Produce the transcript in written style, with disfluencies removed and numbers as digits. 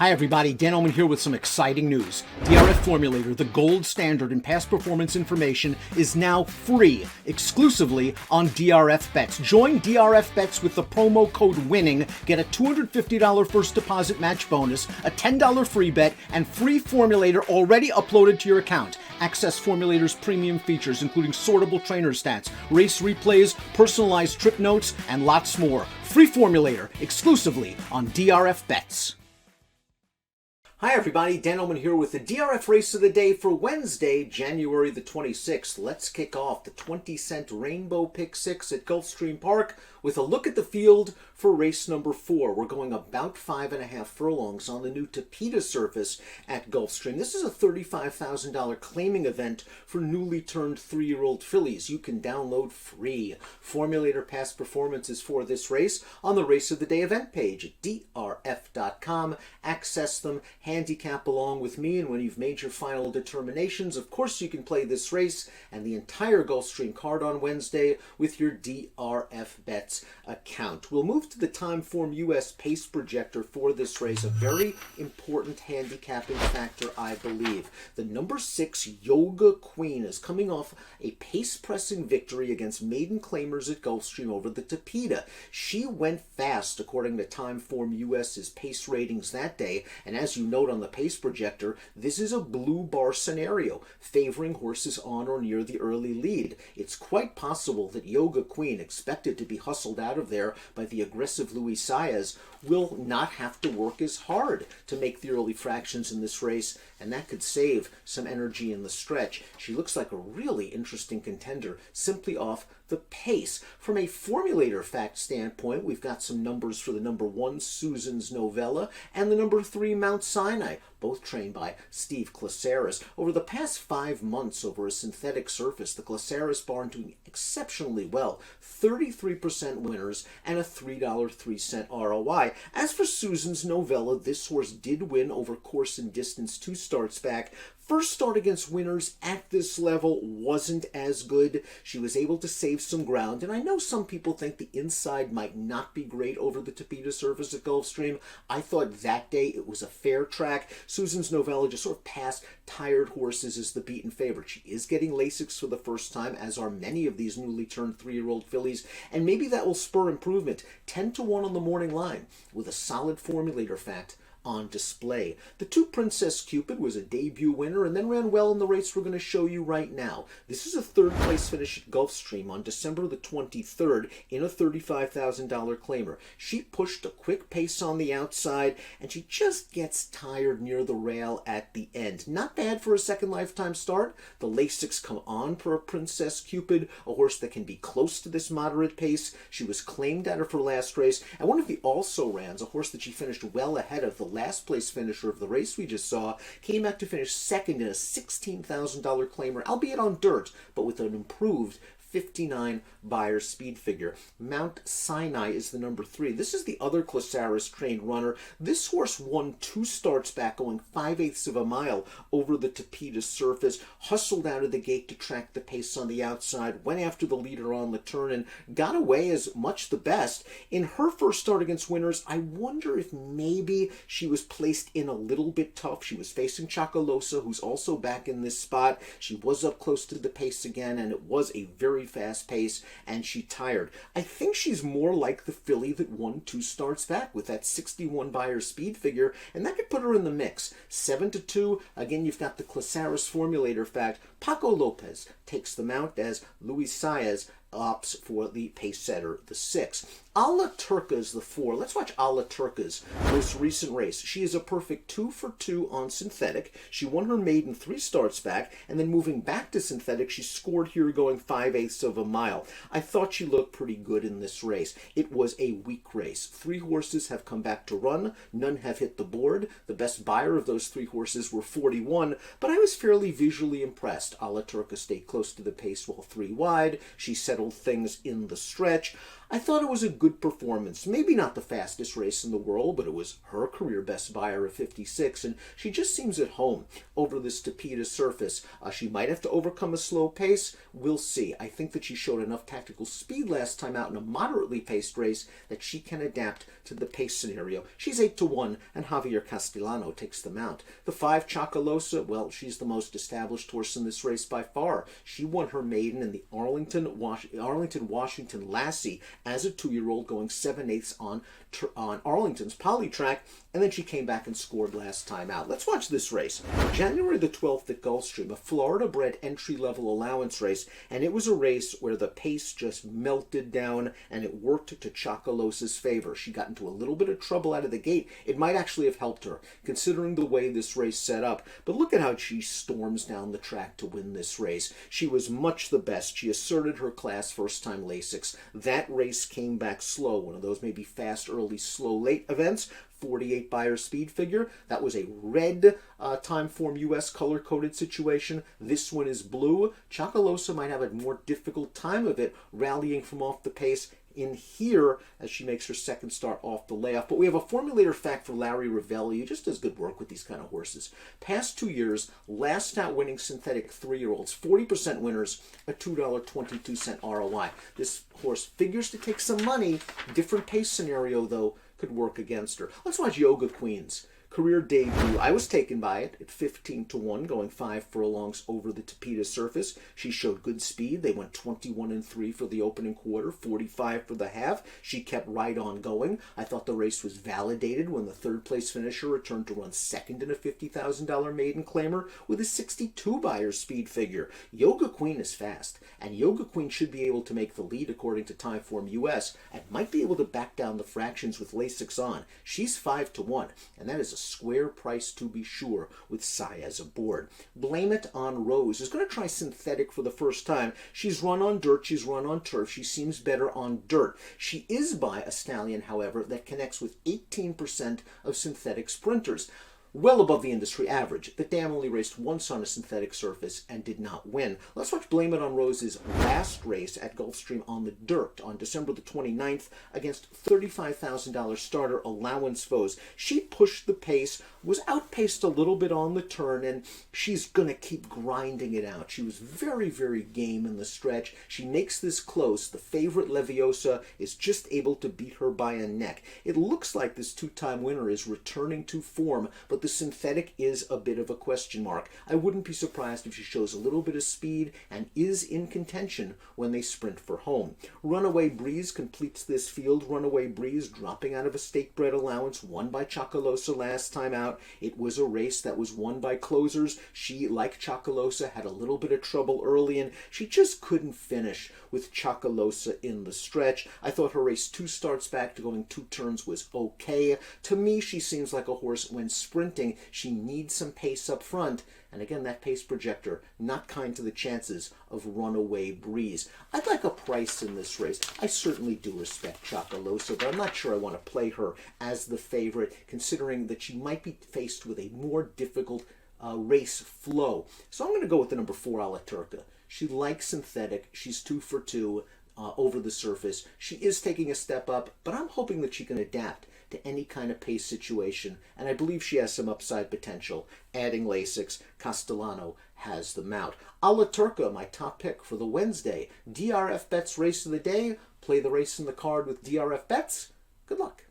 Hi everybody, Dan Illman here with some exciting news. DRF Formulator, the gold standard in past performance information, is now free, exclusively on DRF Bets. Join DRF Bets with the promo code WINNING, get a $250 first deposit match bonus, a $10 free bet, and free Formulator already uploaded to your account. Access Formulator's premium features, including sortable trainer stats, race replays, personalized trip notes, and lots more. Free Formulator, exclusively on DRF Bets. Hi everybody, Dan Illman here with the DRF race of the day for Wednesday, January the 26th. Let's kick off the 20-cent Rainbow Pick 6 at Gulfstream Park with a look at the field for race number 4. We're going about 5.5 furlongs on the new Tapeta surface at Gulfstream. This is a $35,000 claiming event for newly turned 3-year-old fillies. You can download free Formulator past performances for this race on the Race of the Day event page at DRF.com. Access them, handicap along with me, and when you've made your final determinations, of course you can play this race and the entire Gulfstream card on Wednesday with your DRF Bets account. We'll move to the Timeform US pace projector for this race, a very important handicapping factor, I believe. The number 6 Yoga Queen is coming off a pace-pressing victory against maiden claimers at Gulfstream over the Tapeta. She went fast according to Timeform US's pace ratings that day, and as you note on the pace projector, this is a blue bar scenario, favoring horses on or near the early lead. It's quite possible that Yoga Queen, expected to be hustled out of there by the aggressive Luis Saez, will not have to work as hard to make the early fractions in this race, and that could save some energy in the stretch. She looks like a really interesting contender simply off the pace. From a formulator fact standpoint, we've got some numbers for the number 1 Susan's Novella and the number 3 Mount Sinai, both trained by Steve Klasaris. Over the past 5 months over a synthetic surface, the Klasaris barn doing exceptionally well. 33% winners and a $3.03 ROI. As for Susan's Novella, this horse did win over course and distance 2 starts back. First start against winners at this level wasn't as good. She was able to save some ground, and I know some people think the inside might not be great over the Tapeta surface at Gulfstream. I thought that day it was a fair track. Susan's Novella just sort of passed tired horses as the beaten favorite. She is getting Lasix for the first time, as are many of these newly turned 3-year-old fillies, and maybe that will spur improvement. 10-1 on the morning line with a solid formulator fact on display. The 2 Princess Cupid was a debut winner and then ran well in the race we're going to show you right now. This is a 3rd place finish at Gulfstream on December the 23rd in a $35,000 claimer. She pushed a quick pace on the outside and she just gets tired near the rail at the end. Not bad for a second lifetime start. The Lasix come on for a Princess Cupid, a horse that can be close to this moderate pace. She was claimed out of her last race, and one of the also-rans, a horse that she finished well ahead of, the last place finisher of the race we just saw, came out to finish second in a $16,000 claimer, albeit on dirt, but with an improved 59 Beyer speed figure. Mount Sinai is the number 3. This is the other Klasaris trained runner. This horse won 2 starts back, going 5/8 of a mile over the Tapeta surface, hustled out of the gate to track the pace on the outside, went after the leader on the turn, and got away as much the best. In her first start against winners, I wonder if maybe she was placed in a little bit tough. She was facing Chakalosa, who's also back in this spot. She was up close to the pace again, and it was a very fast pace, and she tired. I think she's more like the filly that won 2 starts back with that 61 Beyer speed figure, and that could put her in the mix. 7-2. Again, you've got the Klasaris formulator fact. Paco Lopez takes the mount as Luis Saez opts for the pace setter, the 6. Alla Turka is the 4. Let's watch Alla Turka's most recent race. She is a perfect 2 for 2 on synthetic. She won her maiden 3 starts back, and then moving back to synthetic, she scored here going 5/8 of a mile. I thought she looked pretty good in this race. It was a weak race. 3 horses have come back to run. None have hit the board. The best buyer of those 3 horses were 41, but I was fairly visually impressed. Alla Turka stayed close to the pace while 3 wide. She settled things in the stretch. I thought it was a good performance. Maybe not the fastest race in the world, but it was her career best by her of 56, and she just seems at home over this Tapeta surface. She might have to overcome a slow pace. We'll see. I think that she showed enough tactical speed last time out in a moderately paced race that she can adapt to the pace scenario. She's 8-1, and Javier Castellano takes the mount. The 5 Chakalosa, well, she's the most established horse in this race by far. She won her maiden in the Arlington, Washington Lassie as a 2-year-old, going 7/8 on Arlington's poly track, and then she came back and scored last time out. Let's watch this race. January the 12th at Gulfstream, a Florida-bred entry-level allowance race, and it was a race where the pace just melted down, and it worked to Chakalosa's favor. She got into a little bit of trouble out of the gate. It might actually have helped her, considering the way this race set up, but look at how she storms down the track to win this race. She was much the best. She asserted her class first-time Lasix. That race came back slow, one of those maybe fast early, slow late events. 48 Beyer speed figure. That was a red Timeform US color-coded situation. This one is blue. Chakalosa might have a more difficult time of it rallying from off the pace in here as she makes her second start off the layoff. But we have a formulator fact for Larry Ravelli, who just does good work with these kind of horses. Past 2 years, last out winning synthetic 3-year-olds, 40% winners, a $2.22 ROI. This horse figures to take some money. Different pace scenario, though, could work against her. Let's watch Yoga Queen's career debut. I was taken by it at 15-1, going 5 furlongs over the Tapeta surface. She showed good speed. They went 21-3 for the opening quarter, 45 for the half. She kept right on going. I thought the race was validated when the third place finisher returned to run second in a $50,000 maiden claimer with a 62 Beyer speed figure. Yoga Queen is fast, and Yoga Queen should be able to make the lead according to Timeform US and might be able to back down the fractions with Lasix on. She's 5-1, and that is a square price to be sure with Saez aboard. Blame It on Rose is going to try synthetic for the first time. She's run on dirt, she's run on turf, she seems better on dirt. She is by a stallion, however, that connects with 18% of synthetic sprinters. Well above the industry average. The dam only raced once on a synthetic surface and did not win. Let's watch Blame It on Rose's last race at Gulfstream on the dirt on December the 29th against $35,000 starter allowance foes. She pushed the pace, was outpaced a little bit on the turn, and she's going to keep grinding it out. She was very, very game in the stretch. She makes this close. The favorite Leviosa is just able to beat her by a neck. It looks like this two-time winner is returning to form, but the synthetic is a bit of a question mark. I wouldn't be surprised if she shows a little bit of speed and is in contention when they sprint for home. Runaway Breeze completes this field. Runaway Breeze dropping out of a stake-bred allowance, won by Chakalosa last time out. It was a race that was won by closers. She, like Chakalosa, had a little bit of trouble early, and she just couldn't finish with Chakalosa in the stretch. I thought her race 2 starts back to going 2 turns was okay. To me, she seems like a horse when sprinting. She needs some pace up front, and again, that pace projector not kind to the chances of Runaway Breeze. I'd like a price in this race. I certainly do respect Chakalosa, but I'm not sure I want to play her as the favorite, considering that she might be faced with a more difficult race flow. So I'm going to go with the number 4, Alla Turka. She likes synthetic. She's 2 for 2 over the surface. She is taking a step up, but I'm hoping that she can adapt to any kind of pace situation, and I believe she has some upside potential. Adding Lasix, Castellano has the mount. Alla Turka, my top pick for the Wednesday DRF Bets race of the day. Play the race in the card with DRF Bets. Good luck.